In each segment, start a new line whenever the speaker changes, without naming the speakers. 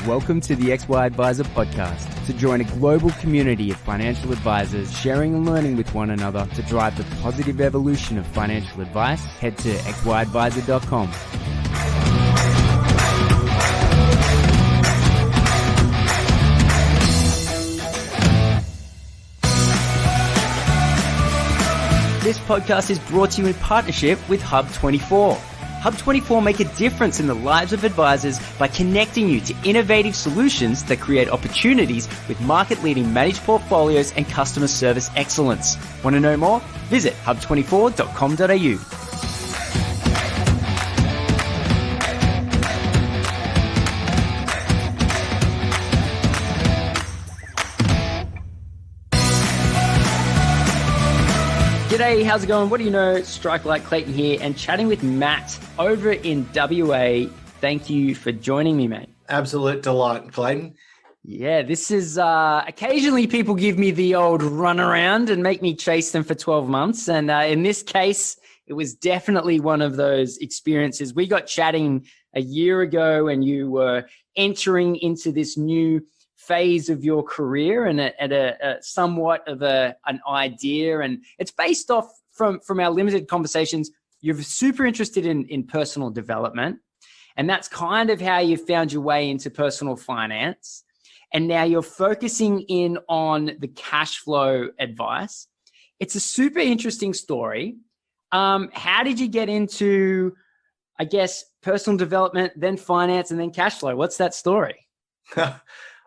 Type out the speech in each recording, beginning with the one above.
Welcome to the XY Advisor podcast. To join a global community of financial advisors sharing and learning with one another to drive the positive evolution of financial advice, head to xyadvisor.com. This podcast is brought to you in partnership with Hub24. Hub24 make a difference in the lives of advisors by connecting you to innovative solutions that create opportunities with market-leading managed portfolios and customer service excellence. Want to know more? Visit hub24.com.au. G'day, how's it going? What do you know? Strike Like Clayton here and chatting with Matt over in WA. Thank you for joining me, mate.
Absolute delight, Clayton.
Yeah, this is occasionally people give me the old runaround and make me chase them for 12 months. And in this case, it was definitely one of those experiences. We got chatting a year ago and you were entering into this new phase of your career and at a somewhat of an idea, and it's based off from our limited conversations. You're super interested in personal development, and that's kind of how you found your way into personal finance. And now you're focusing in on the cash flow advice. It's a super interesting story. How did you get into, I guess, personal development, then finance, and then cash flow? What's that story?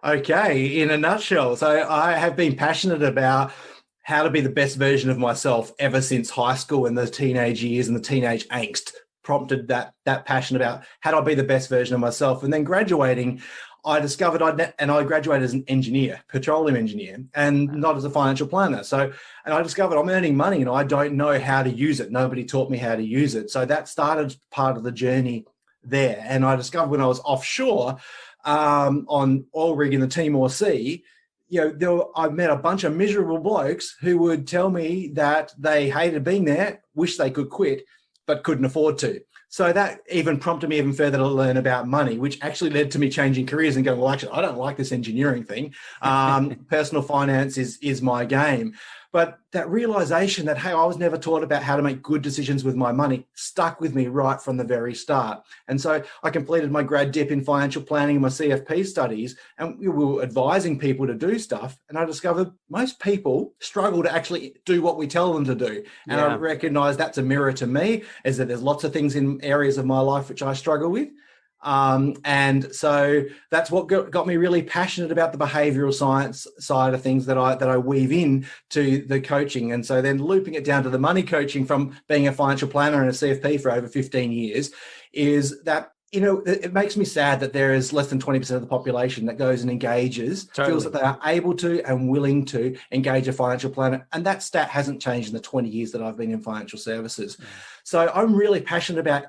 Okay, in a nutshell. So I have been passionate about how to be the best version of myself ever since high school and the teenage years, and the teenage angst prompted that passion about how do I be the best version of myself. And then graduating, I discovered I graduated as an engineer, petroleum engineer, and not as a financial planner. And I discovered I'm earning money and I don't know how to use it. Nobody taught me how to use it. So that started part of the journey there. And I discovered when I was offshore, on oil rig in the Timor Sea, I met a bunch of miserable blokes who would tell me that they hated being there, wish they could quit, but couldn't afford to. So that even prompted me even further to learn about money, which actually led to me changing careers and going, well, actually, I don't like this engineering thing. Personal finance is my game. But that realization that, hey, I was never taught about how to make good decisions with my money stuck with me right from the very start. And so I completed my grad dip in financial planning and my CFP studies, and we were advising people to do stuff. And I discovered most people struggle to actually do what we tell them to do. And I recognize that's a mirror to me, is that there's lots of things in areas of my life which I struggle with. And so that's what got me really passionate about the behavioral science side of things that I weave in to the coaching. And so then looping it down to the money coaching from being a financial planner and a CFP for over 15 years is that, it makes me sad that there is less than 20% of the population that goes and engages, feels that they are able to and willing to engage a financial planner. And that stat hasn't changed in the 20 years that I've been in financial services. So I'm really passionate about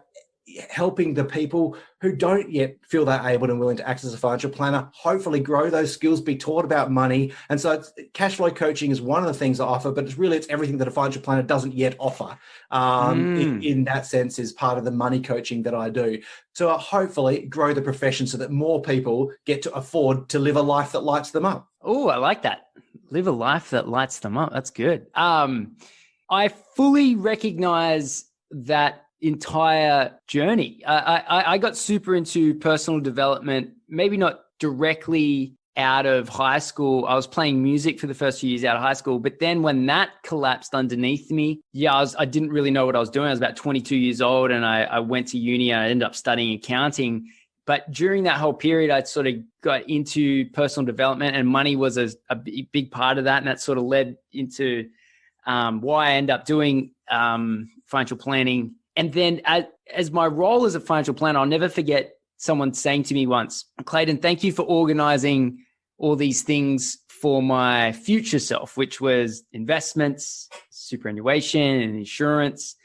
helping the people who don't yet feel they're able and willing to act as a financial planner, hopefully grow those skills, be taught about money. And so cash flow coaching is one of the things I offer, but it's everything that a financial planner doesn't yet offer. In that sense is part of the money coaching that I do. So hopefully grow the profession so that more people get to afford to live a life that lights them up.
Oh, I like that. Live a life that lights them up. That's good. I fully recognize that entire journey. I got super into personal development, maybe not directly out of high school. I was playing music for the first few years out of high school, but then when that collapsed underneath me, I didn't really know what I was doing. I was about 22 years old and I went to uni and I ended up studying accounting. But during that whole period, I sort of got into personal development, and money was a big part of that. And that sort of led into why I ended up doing financial planning. And then as my role as a financial planner, I'll never forget someone saying to me once, Clayton, thank you for organizing all these things for my future self, which was investments, superannuation, and insurance.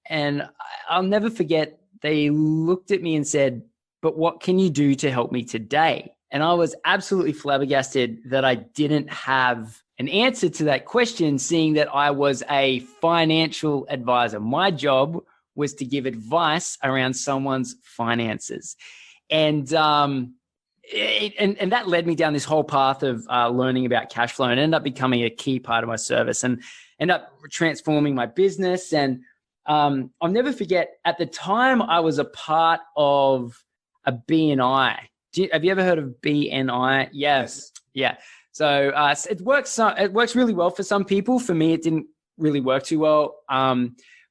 And I'll never forget, they looked at me and said, but what can you do to help me today? And I was absolutely flabbergasted that I didn't have an answer to that question, seeing that I was a financial advisor. My job was to give advice around someone's finances. And And that led me down this whole path of learning about cash flow and ended up becoming a key part of my service and ended up transforming my business. And I'll never forget, at the time I was a part of a BNI. Have you ever heard of BNI? Yes. Yeah. So it works really well for some people. For me, it didn't really work too well.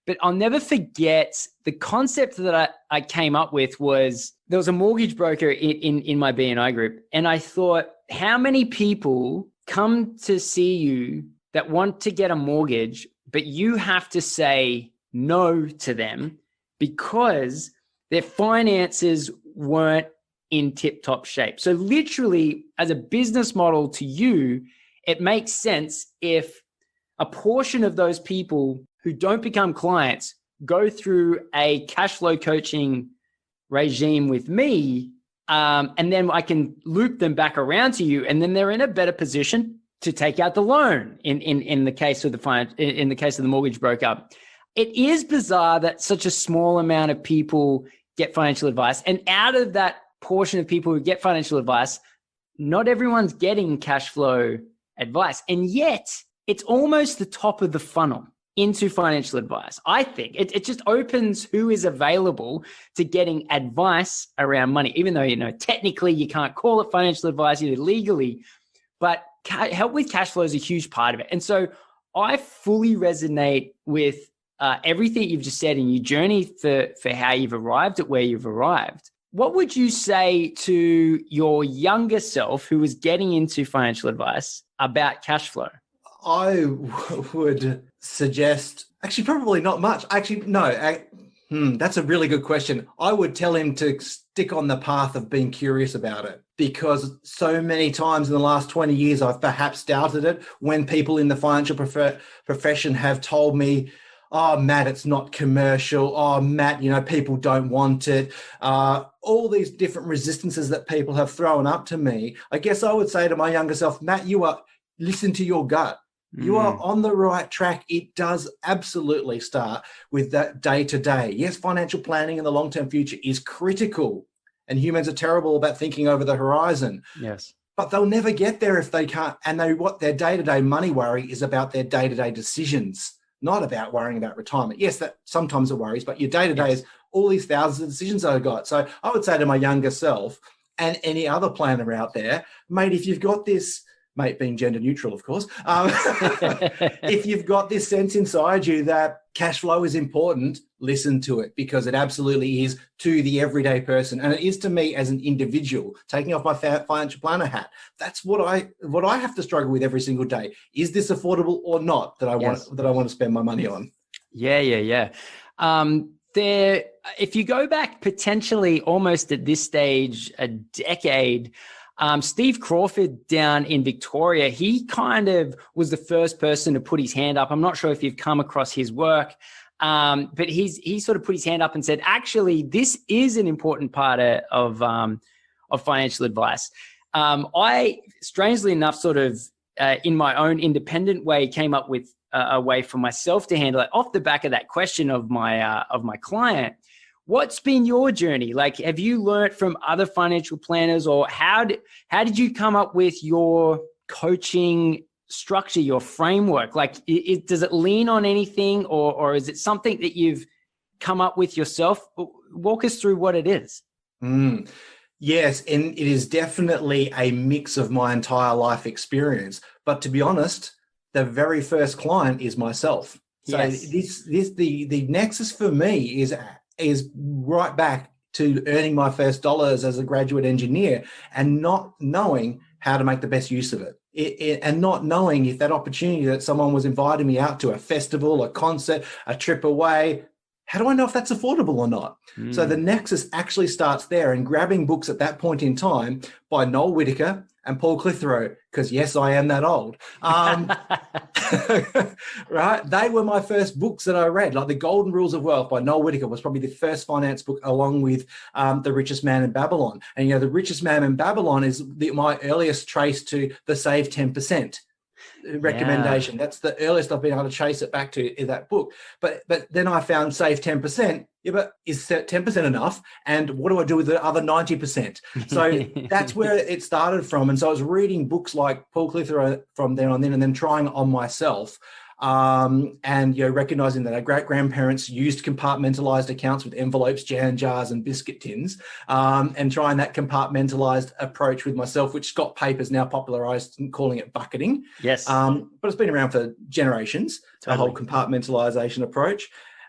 But I'll never forget the concept that I came up with was there was a mortgage broker in my BNI group. And I thought, how many people come to see you that want to get a mortgage, but you have to say no to them because their finances weren't in tip-top shape. So literally, as a business model to you, it makes sense if a portion of those people who don't become clients go through a cash flow coaching regime with me, and then I can loop them back around to you, and then they're in a better position to take out the loan in the case of the mortgage broker. It is bizarre that such a small amount of people get financial advice, and out of that portion of people who get financial advice, not everyone's getting cash flow advice, and yet it's almost the top of the funnel into financial advice. I think it just opens who is available to getting advice around money, even though, technically you can't call it financial advice legally, but help with cash flow is a huge part of it. And so I fully resonate with everything you've just said in your journey for how you've arrived at where you've arrived. What would you say to your younger self who was getting into financial advice about cash flow?
I would suggest, actually, probably not much. Actually, no, that's a really good question. I would tell him to stick on the path of being curious about it, because so many times in the last 20 years, I've perhaps doubted it when people in the financial profession have told me, oh, Matt, it's not commercial. Oh, Matt, people don't want it. All these different resistances that people have thrown up to me. I guess I would say to my younger self, Matt, listen to your gut. You are on the right track. It does absolutely start with that day to day. Yes, financial planning in the long-term future is critical, and humans are terrible about thinking over the horizon.
Yes.
But they'll never get there if they can't. And what their day-to-day money worry is about their day-to-day decisions, not about worrying about retirement. Yes, that sometimes it worries, but your day-to-day is all these thousands of decisions I've got. So I would say to my younger self and any other planner out there, mate, if you've got this, mate being gender neutral, of course, if you've got this sense inside you that cash flow is important, listen to it, because it absolutely is to the everyday person. And it is to me as an individual, taking off my financial planner hat. That's what I have to struggle with every single day. Is this affordable or not that I want to spend my money on?
Yeah. If you go back potentially almost at this stage, a decade, Steve Crawford down in Victoria, he kind of was the first person to put his hand up. I'm not sure if you've come across his work, but he sort of put his hand up and said, actually, this is an important part of financial advice. I, strangely enough, sort of in my own independent way, came up with a way for myself to handle it off the back of that question of my client. What's been your journey? Like, have you learned from other financial planners, or how did you come up with your coaching structure, your framework? Like, does it lean on anything, or is it something that you've come up with yourself? Walk us through what it is.
Yes, and it is definitely a mix of my entire life experience. But to be honest, the very first client is myself. So yes. The Nexus for me is right back to earning my first dollars as a graduate engineer and not knowing how to make the best use of it. And not knowing if that opportunity that someone was inviting me out to a festival, a concert, a trip away, how do I know if that's affordable or not? So the Nexus actually starts there, and grabbing books at that point in time by Noel Whittaker and Paul Clitheroe, because yes, I am that old. Right? They were my first books that I read. Like The Golden Rules of Wealth by Noel Whittaker was probably the first finance book, along with The Richest Man in Babylon. And, The Richest Man in Babylon is my earliest trace to the Save 10%. recommendation. That's the earliest I've been able to chase it back to in that book. But then I found save 10%. Yeah, but is 10% enough? And what do I do with the other 90%? So that's where it started from. And so I was reading books like Paul Clifford from then on then, and then trying it on myself. And recognizing that our great-grandparents used compartmentalized accounts with envelopes, jam jars, and biscuit tins, and trying that compartmentalized approach with myself, which Scott Paper's now popularized and calling it bucketing.
Yes.
But it's been around for generations, the whole compartmentalization approach.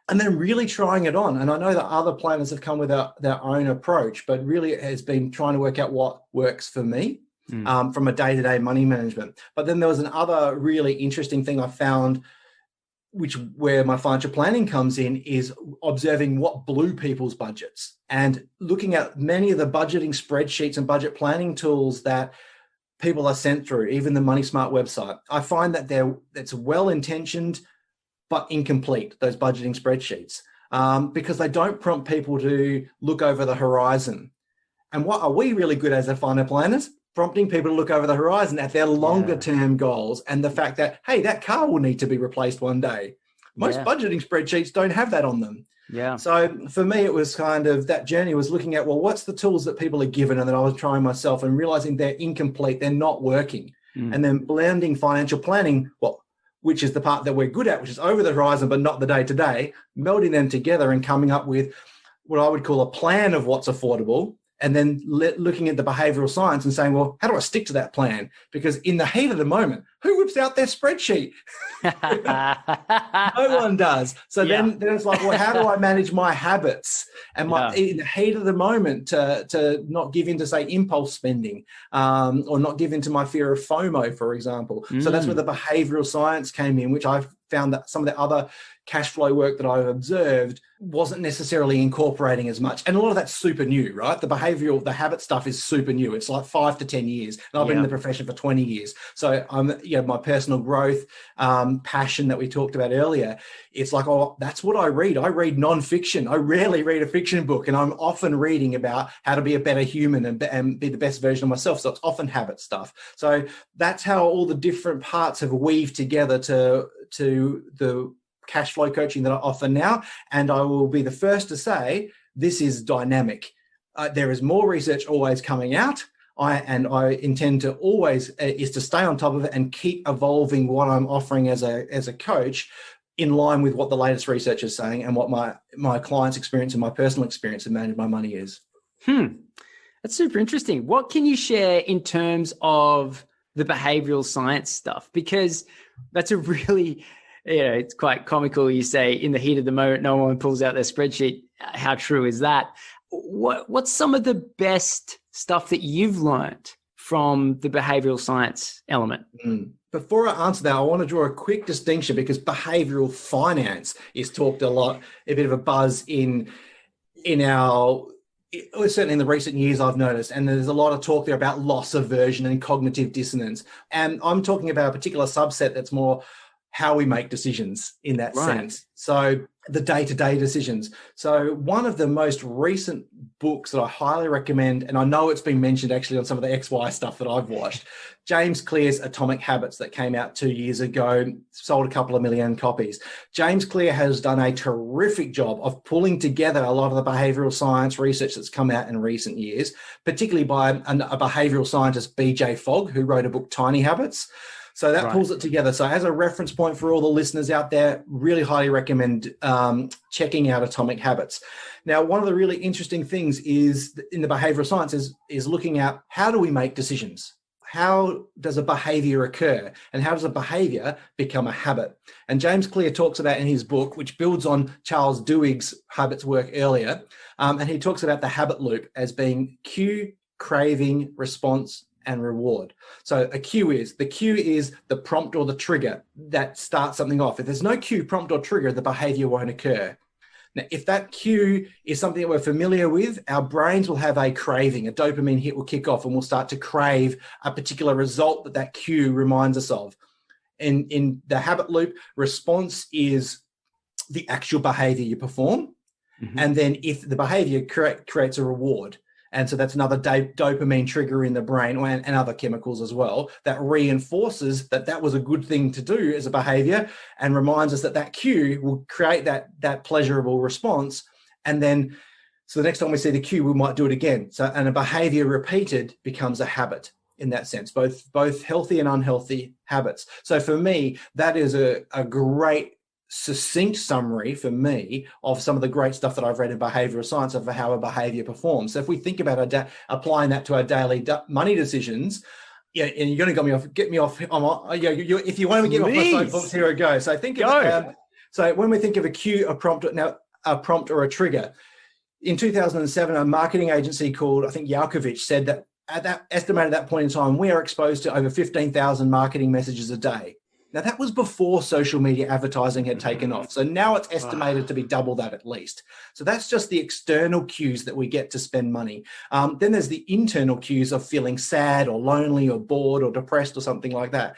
And then really trying it on. And I know that other planners have come with their own approach, but really it has been trying to work out what works for me. From a day-to-day money management. But then there was another really interesting thing I found, where my financial planning comes in, is observing what blew people's budgets and looking at many of the budgeting spreadsheets and budget planning tools that people are sent through, even the Money Smart website. I find that it's well-intentioned but incomplete, those budgeting spreadsheets, because they don't prompt people to look over the horizon. And what are we really good as financial planners? Prompting people to look over the horizon at their longer term goals and the fact that, hey, that car will need to be replaced one day. Most budgeting spreadsheets don't have that on them. Yeah. So for me, it was kind of that journey was looking at, well, what's the tools that people are given and that I was trying myself and realizing they're incomplete, they're not working. And then blending financial planning, which is the part that we're good at, which is over the horizon, but not the day to day, melding them together and coming up with what I would call a plan of what's affordable. And then looking at the behavioral science and saying, well, how do I stick to that plan? Because in the heat of the moment, who whips out their spreadsheet? No one does. So then it's like, well, how do I manage my habits and in the heat of the moment to not give in to, say, impulse spending or not give in to my fear of FOMO, for example. So that's where the behavioral science came in, which I found that some of the other cash flow work that I've observed wasn't necessarily incorporating as much. And a lot of that's super new, right? The habit stuff is super new. It's like 5 to 10 years. And I've been in the profession for 20 years. So my personal growth, passion that we talked about earlier, it's like, oh, that's what I read. I read nonfiction. I rarely read a fiction book. And I'm often reading about how to be a better human and be the best version of myself. So it's often habit stuff. So that's how all the different parts have weaved together to the cash flow coaching that I offer now. And I will be the first to say this is dynamic. There is more research always coming out. I intend to always is to stay on top of it and keep evolving what I'm offering as a coach in line with what the latest research is saying and what my clients' experience and my personal experience of managing my money is.
That's super interesting. What can you share in terms of the behavioral science stuff? Because that's a really... it's quite comical. You say in the heat of the moment, no one pulls out their spreadsheet. How true is that? What's some of the best stuff that you've learned from the behavioral science element?
Before I answer that, I want to draw a quick distinction because behavioral finance is talked a bit of a buzz in our, certainly in the recent years I've noticed, and there's a lot of talk there about loss aversion and cognitive dissonance. And I'm talking about a particular subset that's more how we make decisions in that sense. So the day-to-day decisions. So one of the most recent books that I highly recommend, and I know it's been mentioned actually on some of the XY stuff that I've watched, James Clear's Atomic Habits that came out 2 years ago, sold a couple of million copies. James Clear has done a terrific job of pulling together a lot of the behavioral science research that's come out in recent years, particularly by a behavioral scientist, BJ Fogg, who wrote a book, Tiny Habits. So that pulls it together. So as a reference point for all the listeners out there, really highly recommend checking out Atomic Habits. Now, one of the really interesting things is in the behavioral science is looking at how do we make decisions? How does a behavior occur? And how does a behavior become a habit? And James Clear talks about in his book, which builds on Charles Duhigg's habits work earlier, and he talks about the habit loop as being cue, craving, response, and reward. So the cue is the prompt or the trigger that starts something off. If there's no cue, prompt, or trigger, the behavior won't occur. Now, if that cue is something that we're familiar with, our brains will have a craving, a dopamine hit will kick off, and we'll start to crave a particular result that cue reminds us of. In the habit loop, response is the actual behavior you perform. And then if the behavior creates a reward. And so that's another dopamine trigger in the brain and other chemicals as well that reinforces that was a good thing to do as a behavior and reminds us that cue will create that pleasurable response. And then, so the next time we see the cue, we might do it again. So, and a behavior repeated becomes a habit in that sense, both healthy and unhealthy habits. So for me, that is a great succinct summary for me of some of the great stuff that I've read in behavioral science of how a behavior performs. So if we think about applying that to our daily money decisions, yeah, and you're going to get me off. If you want to get off my soapbox, here I go. So think about so when we think of a cue, a prompt or a trigger. In 2007, a marketing agency called, I think, Yalkovich said that estimated at that point in time, we are exposed to over 15,000 marketing messages a day. Now, that was before social media advertising had taken off. So now it's estimated to be double that at least. So that's just the external cues that we get to spend money. Then there's the internal cues of feeling sad or lonely or bored or depressed or something like that.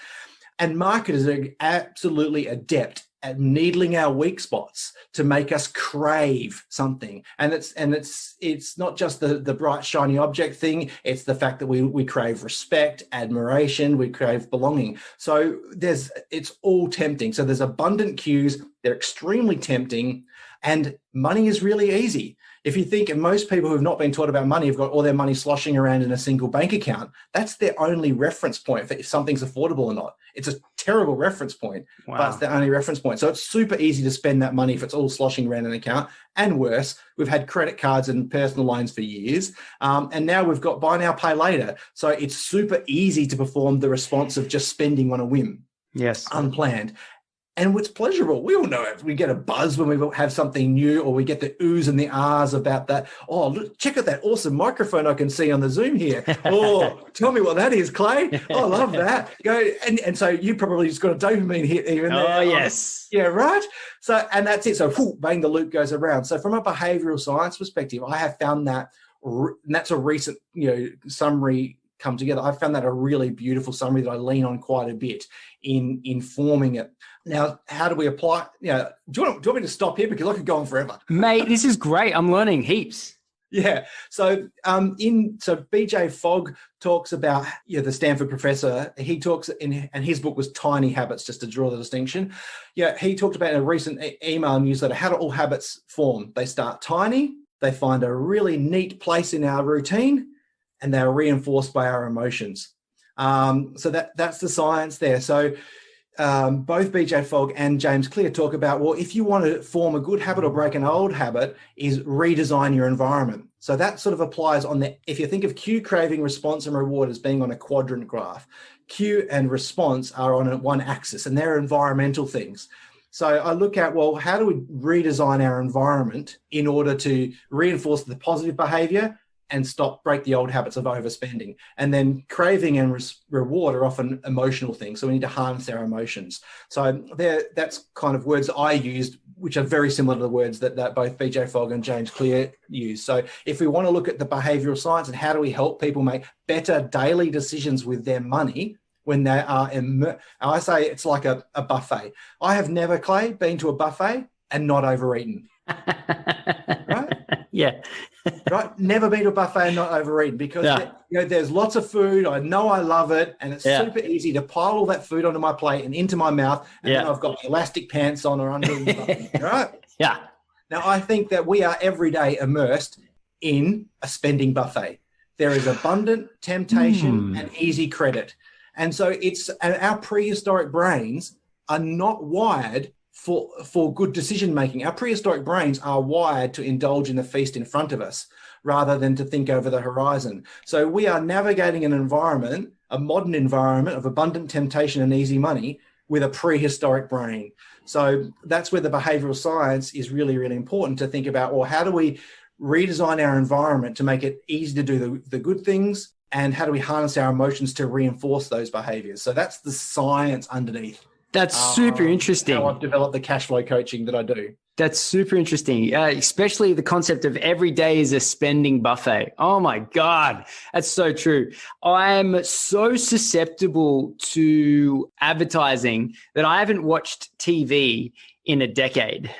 And marketers are absolutely adept at needling our weak spots to make us crave something. And it's not just the bright, shiny object thing. It's the fact that we crave respect, admiration, we crave belonging. So it's all tempting. So there's abundant cues. They're extremely tempting. And money is really easy. If you think, and most people who have not been taught about money have got all their money sloshing around in a single bank account, that's their only reference point for if something's affordable or not. It's a terrible reference point, but it's the only reference point. So it's super easy to spend that money if it's all sloshing around an account. And worse, we've had credit cards and personal loans for years. And now we've got buy now, pay later. So it's super easy to perform the response of just spending on a whim.
Yes.
Unplanned. And it's pleasurable. We all know it. We get a buzz when we have something new, or we get the oohs and the ahs about that. Oh, look, check out that awesome microphone I can see on the Zoom here. Oh, tell me what that is, Clay. Oh, I love that. And so you probably just got a dopamine hit even there.
Oh, yes.
Yeah, right. So, and that's it. So, bang, the loop goes around. So from a behavioral science perspective, I have found that, and that's a recent, summary come together. I found that a really beautiful summary that I lean on quite a bit in informing it. Now, how do we apply? Do you want me to stop here? Because I could go on forever.
Mate, this is great. I'm learning heaps.
Yeah. So BJ Fogg talks about the Stanford professor. He talks and his book was Tiny Habits, just to draw the distinction. Yeah, he talked about in a recent email newsletter, how do all habits form? They start tiny, they find a really neat place in our routine, and they're reinforced by our emotions. So that's the science there. So both BJ Fogg and James Clear talk about, well, if you want to form a good habit or break an old habit, is redesign your environment. So that sort of applies if you think of cue, craving, response, and reward as being on a quadrant graph, cue and response are on one axis, and they're environmental things. So I look at, well, how do we redesign our environment in order to reinforce the positive behavior and break the old habits of overspending? And then craving and reward are often emotional things. So we need to harness our emotions. So that's kind of words that I used, which are very similar to the words that both BJ Fogg and James Clear use. So if we want to look at the behavioral science and how do we help people make better daily decisions with their money when they are, I say it's like a buffet. I have never, Clay, been to a buffet and not overeaten. Right?
Yeah.
Right? Never been to a buffet and not overeaten, because there's lots of food. I know I love it, and it's super easy to pile all that food onto my plate and into my mouth, and then I've got elastic pants on or under, right?
Yeah.
Now, I think that we are every day immersed in a spending buffet. There is abundant temptation and easy credit. And so our prehistoric brains are not wired for good decision making. Our prehistoric brains are wired to indulge in the feast in front of us rather than to think over the horizon. So we are navigating an environment, a modern environment of abundant temptation and easy money, with a prehistoric brain. So that's where the behavioral science is really, really important to think about, well, how do we redesign our environment to make it easy to do the good things, and how do we harness our emotions to reinforce those behaviors? So that's the science underneath.
That's super interesting.
How I've developed the cash flow coaching that I do.
That's super interesting, especially the concept of every day is a spending buffet. Oh my God, that's so true. I'm so susceptible to advertising that I haven't watched TV in a decade.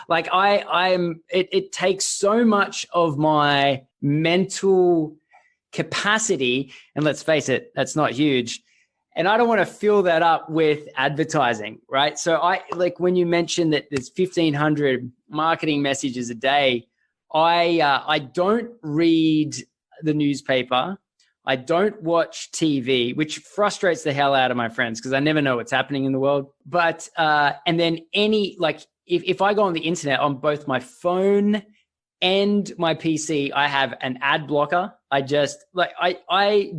Like it takes so much of my mental capacity. And let's face it, that's not huge. And I don't want to fill that up with advertising, right? So I like when you mentioned that there's 1,500 marketing messages a day. I don't read the newspaper. I don't watch TV, which frustrates the hell out of my friends because I never know what's happening in the world. But and then if I go on the internet on both my phone and my PC, I have an ad blocker. I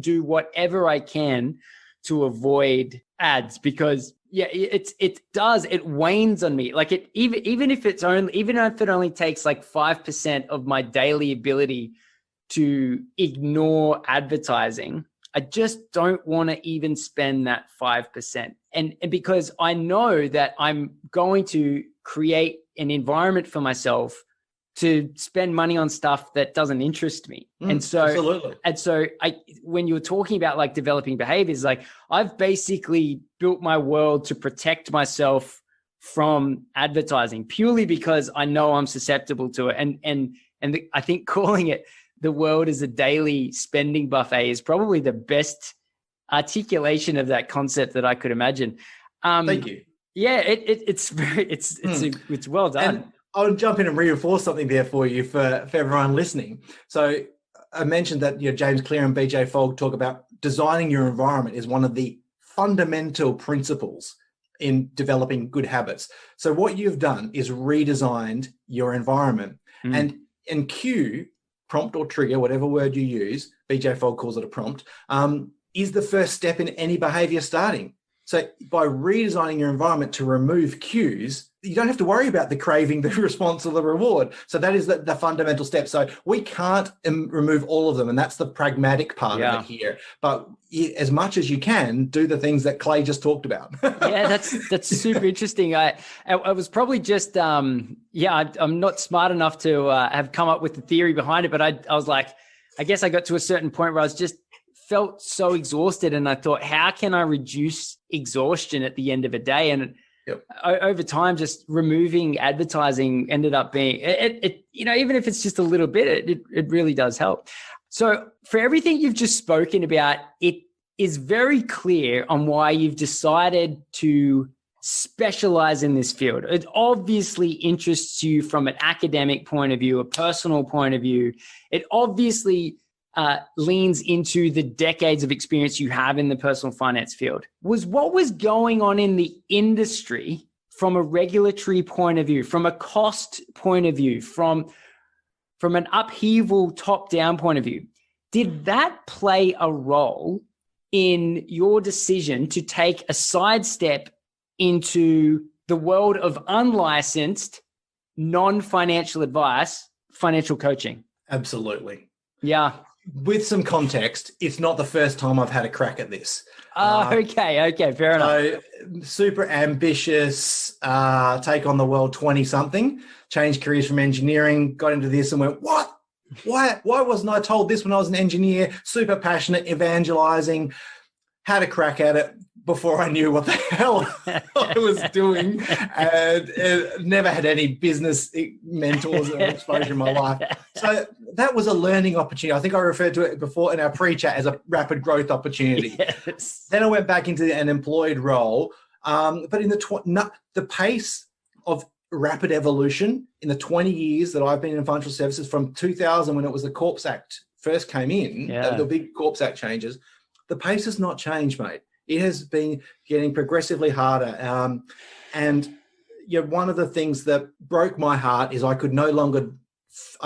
do whatever I can to avoid ads because it wanes on me. Like even if it only takes like 5% of my daily ability to ignore advertising, I just don't want to even spend that 5%. And because I know that I'm going to create an environment for myself to spend money on stuff that doesn't interest me.
Absolutely.
And so when you were talking about like developing behaviors, like I've basically built my world to protect myself from advertising purely because I know I'm susceptible to it. And I think calling it the world is a daily spending buffet is probably the best articulation of that concept that I could imagine.
Thank you.
Yeah, it's well done.
And I'll jump in and reinforce something there for you for everyone listening. So I mentioned that James Clear and BJ Fogg talk about designing your environment is one of the fundamental principles in developing good habits. So what you've done is redesigned your environment. And in Q, prompt or trigger, whatever word you use, BJ Fogg calls it a prompt, is the first step in any behavior starting. So by redesigning your environment to remove cues, you don't have to worry about the craving, the response, or the reward. So that is the fundamental step. So we can't remove all of them, and that's the pragmatic part of it here. But as much as you can, do the things that Clay just talked about.
Yeah, that's super interesting. I was probably just I'm not smart enough to have come up with the theory behind it, but I was like, I guess I got to a certain point where I was just felt so exhausted, and I thought, how can I reduce exhaustion at the end of a day? And over time, just removing advertising ended up being even if it's just a little bit, it really does help. So for everything you've just spoken about, it is very clear on why you've decided to specialize in this field. It obviously interests you from an academic point of view, a personal point of view. It obviously leans into the decades of experience you have in the personal finance field. What was going on in the industry from a regulatory point of view, from a cost point of view, from an upheaval top-down point of view? Did that play a role in your decision to take a sidestep into the world of unlicensed, non-financial advice, financial coaching?
Absolutely.
Yeah.
With some context, it's not the first time I've had a crack at this.
Okay, fair enough.
So super ambitious, take on the world 20-something, changed careers from engineering, got into this and went, what? Why wasn't I told this when I was an engineer? Super passionate, evangelizing, had a crack at it before I knew what the hell I was doing, and never had any business mentors or exposure in my life. So that was a learning opportunity. I think I referred to it before in our pre-chat as a rapid growth opportunity.
Yes. Then
I went back into an employed role, but in the pace of rapid evolution in the 20 years that I've been in financial services, from 2000 when it was the Corps Act first came in, the big Corps Act changes, the pace has not changed, mate. It has been getting progressively harder. And one of the things that broke my heart is I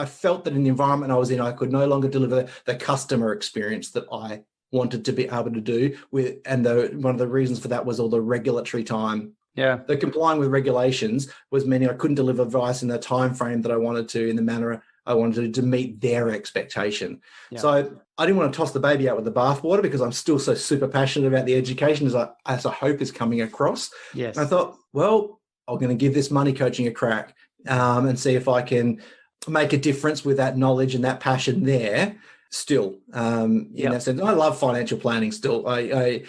felt that in the environment I was in, I could no longer deliver the customer experience that I wanted to be able to do with. And one of the reasons for that was all the regulatory time. Yeah. The complying with regulations was meaning I couldn't deliver advice in the time frame that I wanted to, in the manner I wanted to meet their expectation. Yeah. So I didn't want to toss the baby out with the bathwater, because I'm still so super passionate about the education as I hope is coming across. Yes. And I thought, well, I'm going to give this money coaching a crack and see if I can make a difference with that knowledge and that passion there still. In that sense, I love financial planning still. I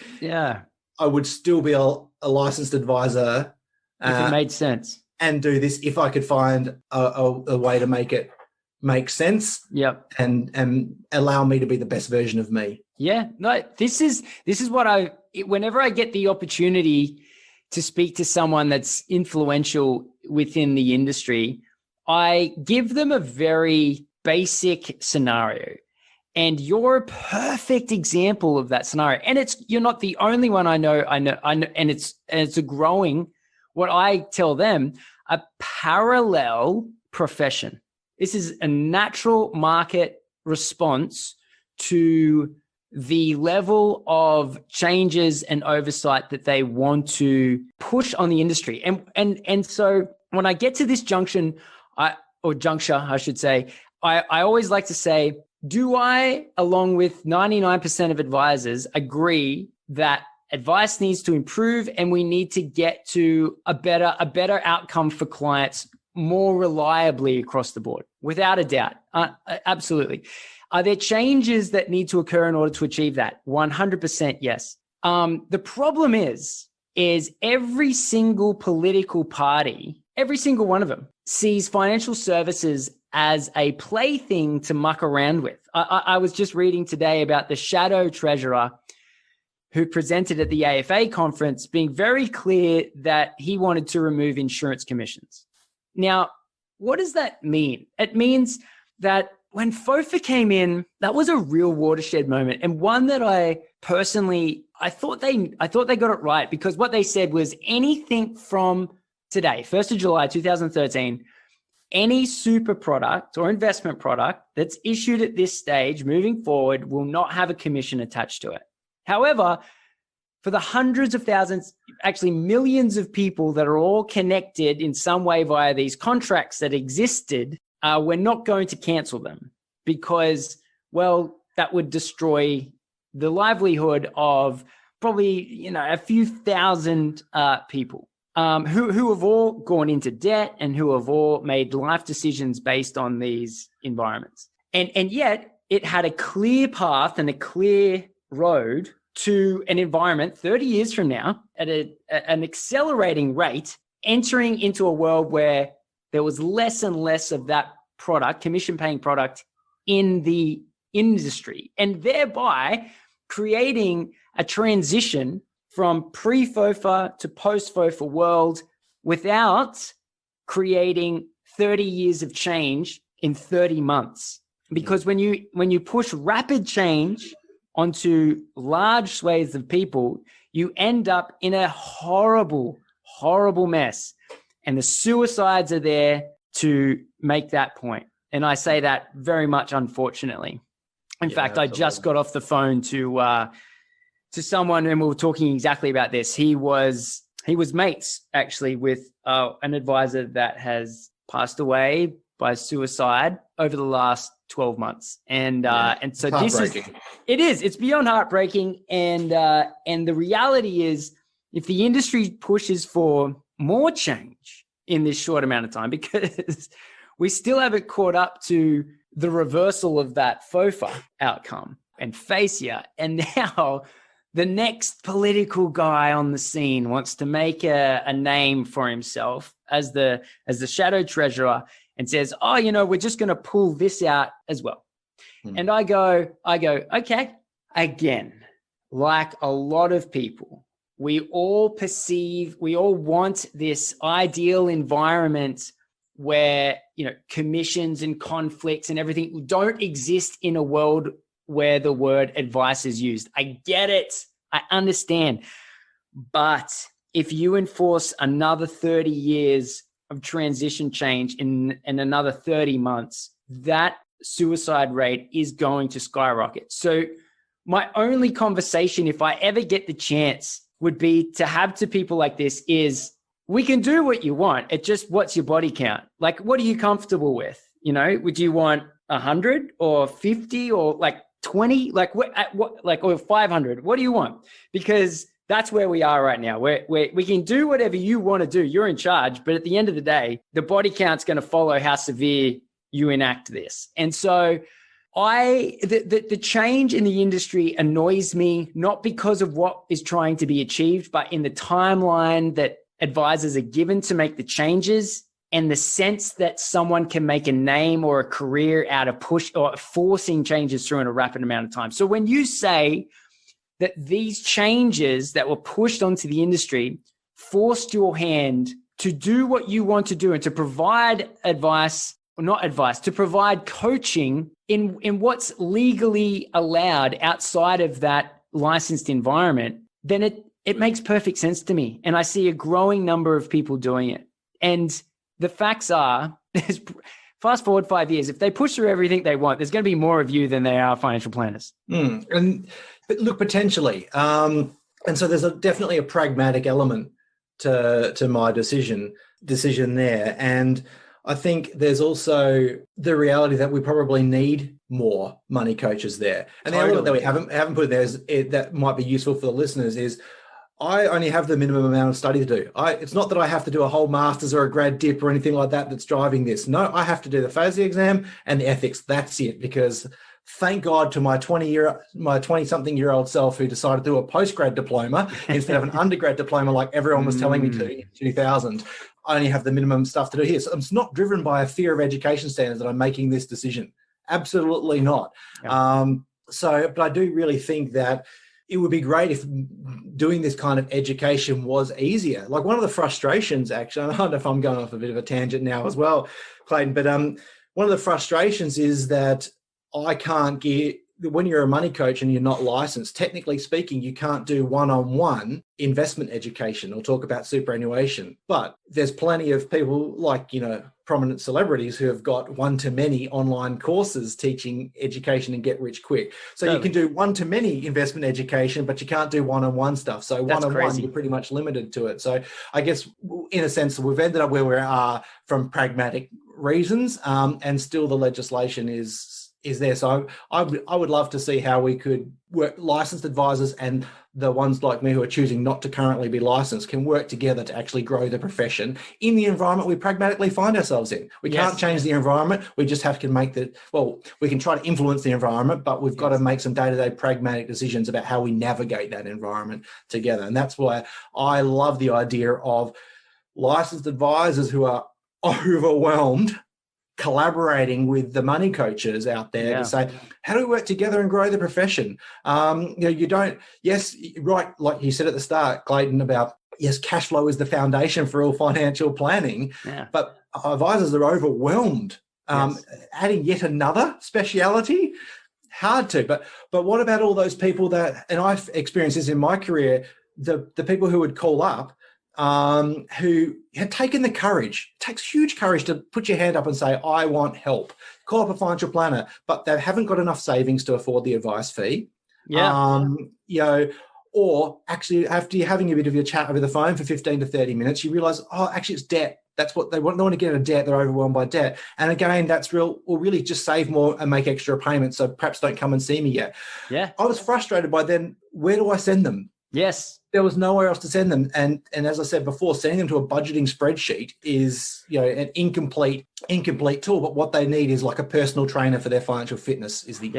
would still be a licensed advisor.
If it made sense.
And do this if I could find a way to make it make sense.
Yep.
And allow me to be the best version of me.
Yeah. No, this is what whenever I get the opportunity to speak to someone that's influential within the industry, I give them a very basic scenario. And you're a perfect example of that scenario. And you're not the only one I know, and it's a growing, what I tell them, a parallel profession. This is a natural market response to the level of changes and oversight that they want to push on the industry. And so when I get to this juncture, I should say, I always like to say, do I, along with 99% of advisors, agree that advice needs to improve and we need to get to a better outcome for clients more reliably across the board? Without a doubt. Absolutely. Are there changes that need to occur in order to achieve that? 100% yes. The problem is every single political party, every single one of them, sees financial services as a plaything to muck around with. I was just reading today about the shadow treasurer who presented at the AFA conference being very clear that he wanted to remove insurance commissions. Now, what does that mean? It means that when FIFO came in, that was a real watershed moment, and one that I personally, I thought they got it right, because what they said was anything from today, 1st of July 2013, any super product or investment product that's issued at this stage moving forward will not have a commission attached to it. However, for the hundreds of thousands, actually millions of people that are all connected in some way via these contracts that existed, we're not going to cancel them because, well, that would destroy the livelihood of probably, a few thousand people. Who have all gone into debt and who have all made life decisions based on these environments. And yet it had a clear path and a clear road to an environment 30 years from now at an accelerating rate, entering into a world where there was less and less of that product, commission-paying product, in the industry, and thereby creating a transition from pre-FOFA to post-FOFA world without creating 30 years of change in 30 months. Because when you push rapid change onto large swathes of people, you end up in a horrible, horrible mess. And the suicides are there to make that point. And I say that very much unfortunately. In fact, absolutely. I just got off the phone to someone, and we were talking exactly about this. He was mates actually with an advisor that has passed away by suicide over the last 12 months. And so it's beyond heartbreaking. And the reality is, if the industry pushes for more change in this short amount of time, because we still haven't caught up to the reversal of that FOFA outcome and FACIA, and now the next political guy on the scene wants to make a name for himself as the shadow treasurer and says, oh, we're just going to pull this out as well. And I go, okay, again, like a lot of people, we all want this ideal environment where, commissions and conflicts and everything don't exist in a world where the word advice is used. I get it. I understand. But if you enforce another 30 years of transition change in another 30 months, that suicide rate is going to skyrocket. So my only conversation, if I ever get the chance, would be to have to people like this is, we can do what you want. It's just, what's your body count? Like, what are you comfortable with? Would you want 100 or 50 or like 20, or 500? What do you want? Because that's where we are right now. We can do whatever you want to do. You're in charge, but at the end of the day, the body count's going to follow how severe you enact this. And so the change in the industry annoys me, not because of what is trying to be achieved, but in the timeline that advisors are given to make the changes. and the sense that someone can make a name or a career out of push or forcing changes through in a rapid amount of time. So when you say that these changes that were pushed onto the industry forced your hand to do what you want to do and to provide advice, or not advice, to provide coaching in what's legally allowed outside of that licensed environment, then it makes perfect sense to me. And I see a growing number of people doing it. And the facts are, fast forward 5 years, if they push through everything they want, there's going to be more of you than there are financial planners.
But look, potentially. And so there's definitely a pragmatic element to my decision there. And I think there's also the reality that we probably need more money coaches there. And the element that we haven't put there is that might be useful for the listeners is I only have the minimum amount of study to do. It's not that I have to do a whole master's or a grad dip or anything like that that's driving this. No, I have to do the FASI exam and the ethics. That's it. Because thank God to my 20-something-year-old self who decided to do a postgrad diploma instead of an undergrad diploma like everyone was telling me to in 2000. I only have the minimum stuff to do here. So it's not driven by a fear of education standards that I'm making this decision. Absolutely not. Yeah. But I do really think that it would be great if doing this kind of education was easier. Like one of the frustrations, actually, I don't know if I'm going off a bit of a tangent now as well, Clayton, but one of the frustrations is that I can't get, when you're a money coach and you're not licensed, technically speaking, you can't do one-on-one investment education or talk about superannuation. But there's plenty of people like, prominent celebrities who have got one-to-many online courses teaching education and get rich quick. So you can do one-to-many investment education, but you can't do one-on-one stuff. So one-on-one, you're pretty much limited to it. So I guess in a sense, we've ended up where we are from pragmatic reasons, and still the legislation is there. So I would love to see how we could work, licensed advisors and the ones like me who are choosing not to currently be licensed can work together to actually grow the profession in the environment we pragmatically find ourselves in. We can't change the environment. We just have to we can try to influence the environment, but we've got to make some day-to-day pragmatic decisions about how we navigate that environment together. And that's why I love the idea of licensed advisors who are overwhelmed collaborating with the money coaches out there to say, how do we work together and grow the profession? You don't, right, like you said at the start, Clayton, about, cash flow is the foundation for all financial planning, but advisors are overwhelmed. Adding yet another speciality, hard to. But what about all those people that, and I've experienced this in my career, the people who would call up, who had taken the courage. It takes huge courage to put your hand up and say, I want help. Call up a financial planner, but they haven't got enough savings to afford the advice fee. Or actually after you're having a bit of your chat over the phone for 15 to 30 minutes, you realize, actually it's debt. That's what they want. They want to get out of debt. They're overwhelmed by debt. And again, that's really just save more and make extra payments. So perhaps don't come and see me yet. Yeah. I was frustrated by then, where do I send them?
Yes.
There was nowhere else to send them. And as I said before, sending them to a budgeting spreadsheet is, an incomplete tool. But what they need is like a personal trainer for their financial fitness is the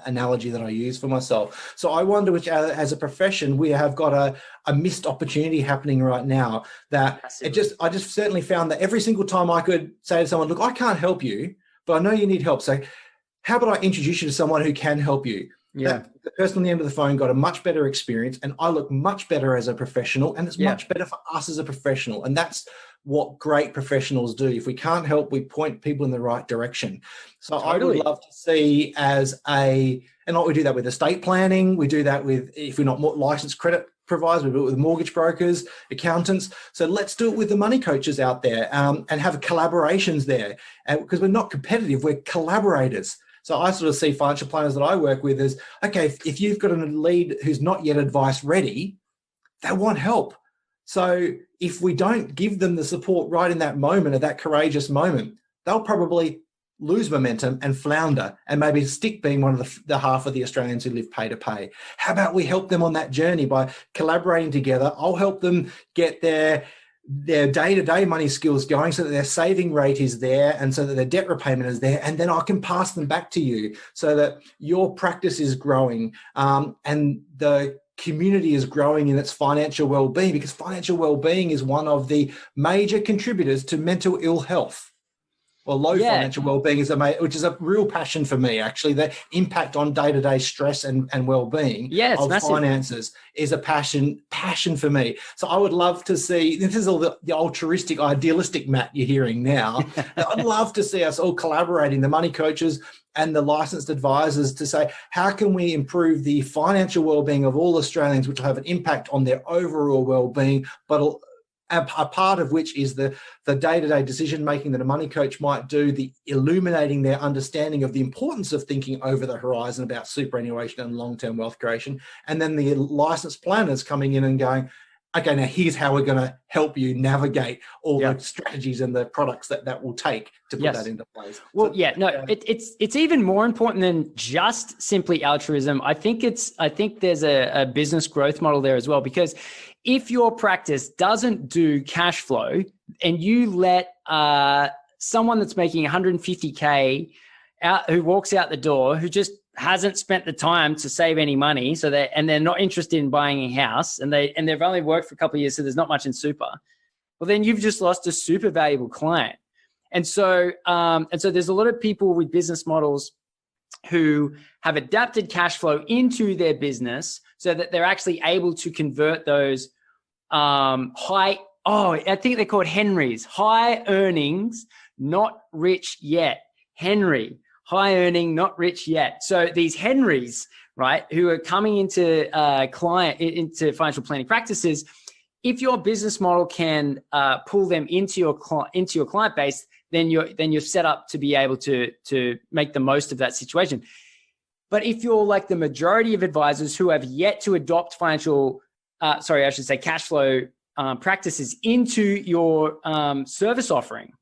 analogy that I use for myself. So I wonder which, as a profession, we have got a missed opportunity happening right now that I just certainly found that every single time I could say to someone, look, I can't help you, but I know you need help. So how about I introduce you to someone who can help you? Yeah, the person on the end of the phone got a much better experience, and I look much better as a professional, and it's much better for us as a professional. And that's what great professionals do. If we can't help, we point people in the right direction. So I would love to see and we do that with estate planning. We do that with, if we're not licensed credit providers, we do it with mortgage brokers, accountants. So let's do it with the money coaches out there and have collaborations there, because we're not competitive, we're collaborators. So I sort of see financial planners that I work with as, okay, if you've got a lead who's not yet advice ready, they want help. So if we don't give them the support right in that moment, at that courageous moment, they'll probably lose momentum and flounder and maybe stick being one of the half of the Australians who live pay to pay. How about we help them on that journey by collaborating together? I'll help them get their day-to-day money skills going so that their saving rate is there and so that their debt repayment is there. And then I can pass them back to you so that your practice is growing and the community is growing in its financial well-being, because financial well-being is one of the major contributors to mental ill health. Well, low financial well-being is which is a real passion for me, actually. The impact on day-to-day stress and well-being of massive. Finances is a passion for me. So I would love to see, this is all the altruistic, idealistic Matt you're hearing now. I'd love to see us all collaborating, the money coaches and the licensed advisors, to say, how can we improve the financial well-being of all Australians, which will have an impact on their overall well-being, but a part of which is the day-to-day decision-making that a money coach might do, the illuminating their understanding of the importance of thinking over the horizon about superannuation and long-term wealth creation, and then the licensed planners coming in and going, okay, now here's how we're going to help you navigate all the strategies and the products that will take to put that into place.
Well, it's even more important than just simply altruism. I think there's a business growth model there as well, because if your practice doesn't do cash flow and you let someone that's making 150K out, who walks out the door, who just hasn't spent the time to save any money, they're not interested in buying a house, and they've only worked for a couple of years, so there's not much in super. Well, then you've just lost a super valuable client. And so there's a lot of people with business models who have adapted cash flow into their business so that they're actually able to convert those I think they're called Henrys, high earnings, not rich yet. Henry, high earning, not rich yet. So these Henrys, right, who are coming into into financial planning practices, if your business model can pull them into your client base, then you're set up to be able to make the most of that situation. But if you're like the majority of advisors who have yet to adopt cash flow practices into your service offering,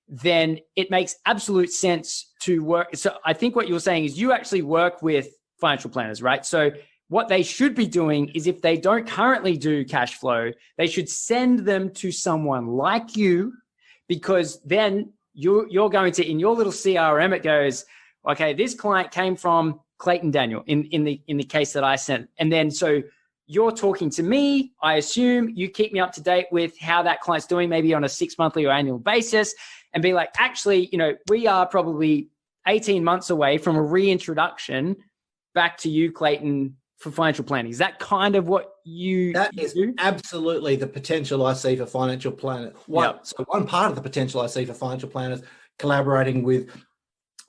then it makes absolute sense to work. So I think what you're saying is you actually work with financial planners, right? So what they should be doing is, if they don't currently do cash flow, they should send them to someone like you, because then you're going to, in your little CRM, it goes, okay, this client came from Clayton Daniel in the case that I sent. And then so you're talking to me, I assume you keep me up to date with how that client's doing, maybe on a 6 monthly or annual basis, and be like, actually, we are probably 18 months away from a reintroduction back to you, Clayton, for financial planning. Is that kind of what you do?
Absolutely the potential I see for financial planners. So one part of the potential I see for financial planners collaborating with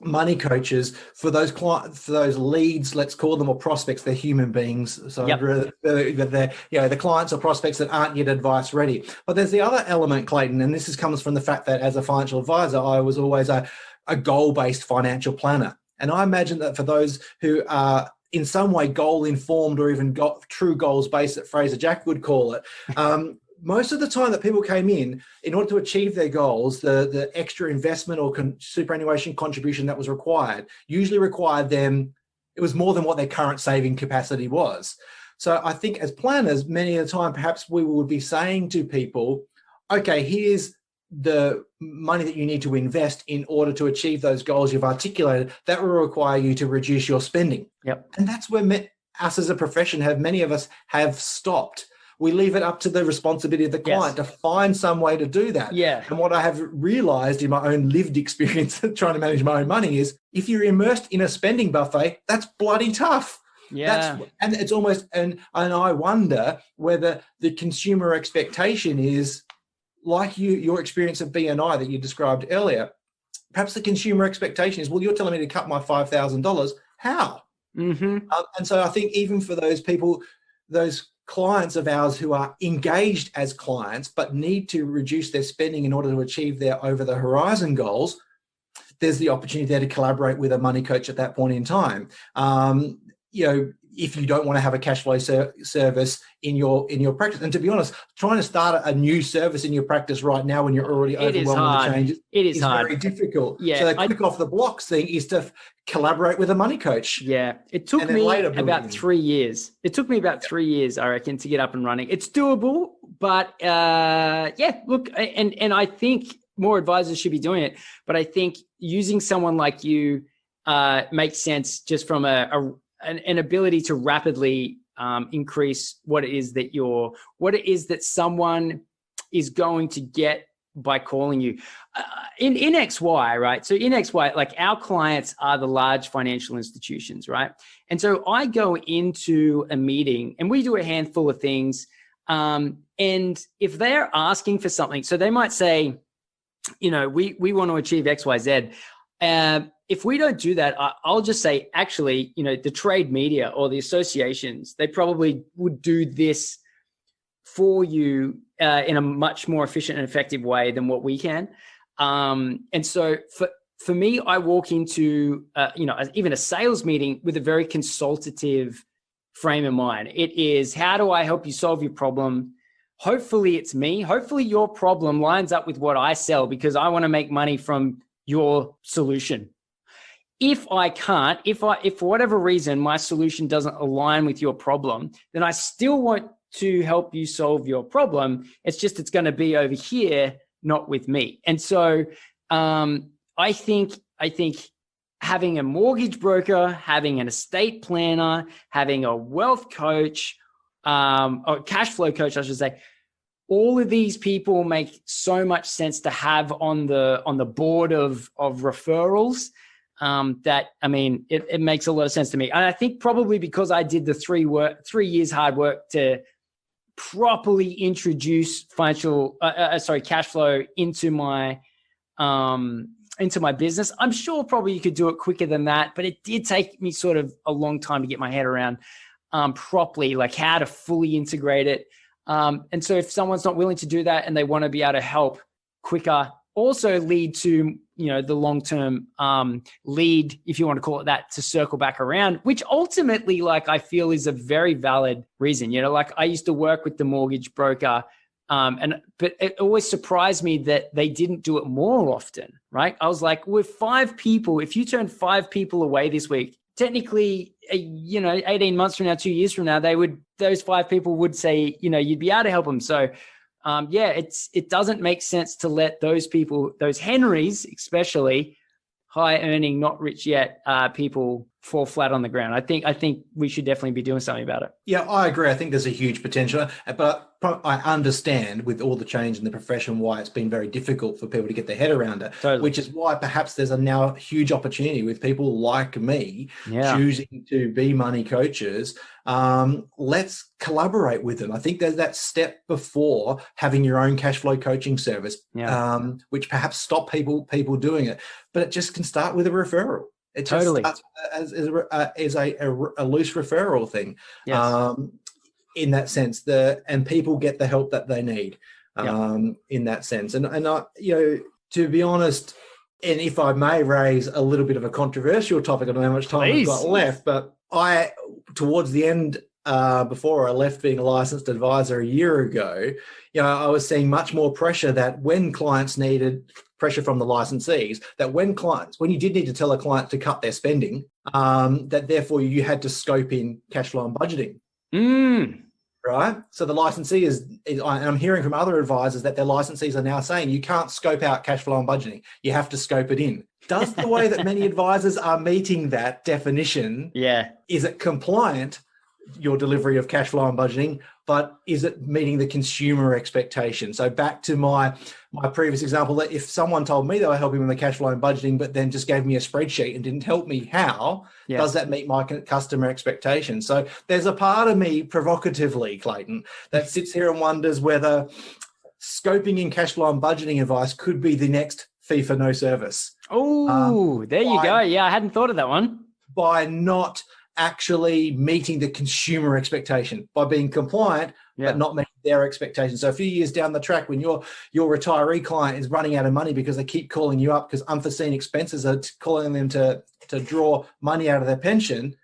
money coaches for those clients, for those leads, let's call them, or prospects. They're human beings. So the clients or prospects that aren't yet advice ready. But there's the other element, Clayton, and this comes from the fact that as a financial advisor, I was always a goal-based financial planner. And I imagine that for those who are in some way goal-informed, or even true goals-based, that Fraser Jack would call it, most of the time that people came in order to achieve their goals, the extra investment or superannuation contribution that was required usually required them, it was more than what their current saving capacity was. So I think as planners, many of the time, perhaps we would be saying to people, okay, here's the money that you need to invest in order to achieve those goals you've articulated. That will require you to reduce your spending. And that's where us as a profession many of us have stopped. We leave it up to the responsibility of the client to find some way to do that. And what I have realized in my own lived experience trying to manage my own money is, if you're immersed in a spending buffet, that's bloody tough. And it's almost, and I wonder whether the consumer expectation is like your experience of BNI that you described earlier. Perhaps the consumer expectation is, well, you're telling me to cut my $5,000. How? And so I think even for those people, those clients of ours who are engaged as clients but need to reduce their spending in order to achieve their over the horizon goals, there's the opportunity there to collaborate with a money coach at that point in time. If you don't want to have a cash flow service in your practice, and to be honest, trying to start a new service in your practice right now when you're already overwhelmed with the changes, is hard. Very difficult. So the quick off the blocks thing is to collaborate with a money coach.
It took me about 3 years. It took me about 3 years, I reckon, to get up and running. It's doable, but look, and I think more advisors should be doing it, but I think using someone like you makes sense just from an ability to rapidly increase what it is that someone is going to get by calling you. In XY, right? So in XY, like our clients are the large financial institutions, right? And so I go into a meeting and we do a handful of things. And if they're asking for something, so they might say, we want to achieve X, Y, Z. If we don't do that, I'll just say, actually, the trade media or the associations, they probably would do this for you in a much more efficient and effective way than what we can. And so for me, I walk into, even a sales meeting with a very consultative frame of mind. It is, how do I help you solve your problem? Hopefully it's me. Hopefully your problem lines up with what I sell because I want to make money from your solution. If I can't, if for whatever reason my solution doesn't align with your problem, then I still want to help you solve your problem. It's going to be over here, not with me. And so I think having a mortgage broker, having an estate planner, having a wealth coach, or cash flow coach, I should say, all of these people make so much sense to have on the board of referrals. It makes a lot of sense to me. And I think probably because I did the 3 years hard work to properly introduce cash flow into my business. I'm sure probably you could do it quicker than that, but it did take me sort of a long time to get my head around properly, like how to fully integrate it. And so if someone's not willing to do that and they want to be able to help quicker, also lead to, the long-term lead, if you want to call it that, to circle back around, which ultimately, like, I feel is a very valid reason. Like I used to work with the mortgage broker, but it always surprised me that they didn't do it more often, right? I was like, with 5 people, if you turn 5 people away this week, technically, 18 months from now, 2 years from now, those 5 people would say, you'd be able to help them. So it doesn't make sense to let those people, those Henrys, especially high earning, not rich yet, people fall flat on the ground. I think we should definitely be doing something about it.
Yeah, I agree. I think there's a huge potential, but I understand with all the change in the profession why it's been very difficult for people to get their head around it, totally. Which is why perhaps there's now a huge opportunity with people like me choosing to be money coaches. Let's collaborate with them. I think there's that step before having your own cash flow coaching service, which perhaps stop people doing it, but it just can start with a referral. It totally just starts as a loose referral thing. Yes. In that sense, and people get the help that they need in that sense. And I, to be honest, and if I may raise a little bit of a controversial topic, I don't know how much time I've got left, but towards the end, before I left being a licensed advisor a year ago, I was seeing much more pressure that when clients needed pressure from the licensees, that when you did need to tell a client to cut their spending, that therefore you had to scope in cash flow and budgeting. Right? So the licensee and I'm hearing from other advisors that their licensees are now saying you can't scope out cash flow and budgeting. You have to scope it in. Does the way that many advisors are meeting that definition, is it compliant, your delivery of cash flow and budgeting, but is it meeting the consumer expectation? So back to my previous example, that if someone told me they were helping with the cash flow and budgeting, but then just gave me a spreadsheet and didn't help me, does that meet my customer expectation? So there's a part of me, provocatively, Clayton, that sits here and wonders whether scoping in cash flow and budgeting advice could be the next FIFO no service.
Oh, there you go. Yeah, I hadn't thought of that one.
By not actually meeting the consumer expectation, by being compliant, but not meeting their expectations. So a few years down the track, when your retiree client is running out of money because they keep calling you up because unforeseen expenses are calling them to draw money out of their pension,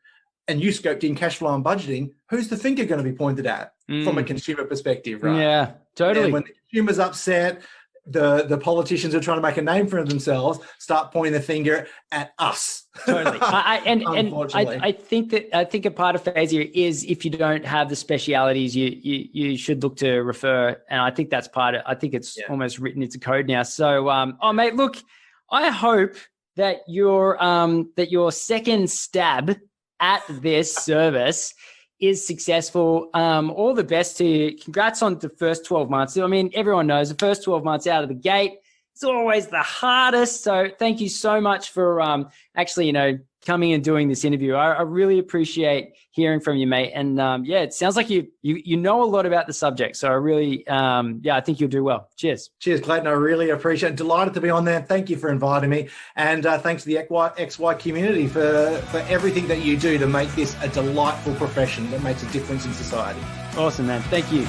and you scoped in cash flow and budgeting, who's the finger going to be pointed at from a consumer perspective, right?
Yeah, totally.
And when the consumer's upset, the politicians who are trying to make a name for themselves start pointing the finger at us.
Totally. I think a part of phase here is if you don't have the specialities, you should look to refer. And I think that's part of, I think it's almost written into code now. So, mate, look, I hope that your second stab at this service is successful. All the best to you. Congrats on the first 12 months. I mean, everyone knows the first 12 months out of the gate, it's always the hardest. So thank you so much for actually, coming and doing this interview. I really appreciate hearing from you, mate. And yeah, it sounds like you know a lot about the subject. So I really, I think you'll do well. Cheers.
Cheers, Clayton. I really appreciate it. Delighted to be on there. Thank you for inviting me. And thanks to the XY community for everything that you do to make this a delightful profession that makes a difference in society.
Awesome, man. Thank you.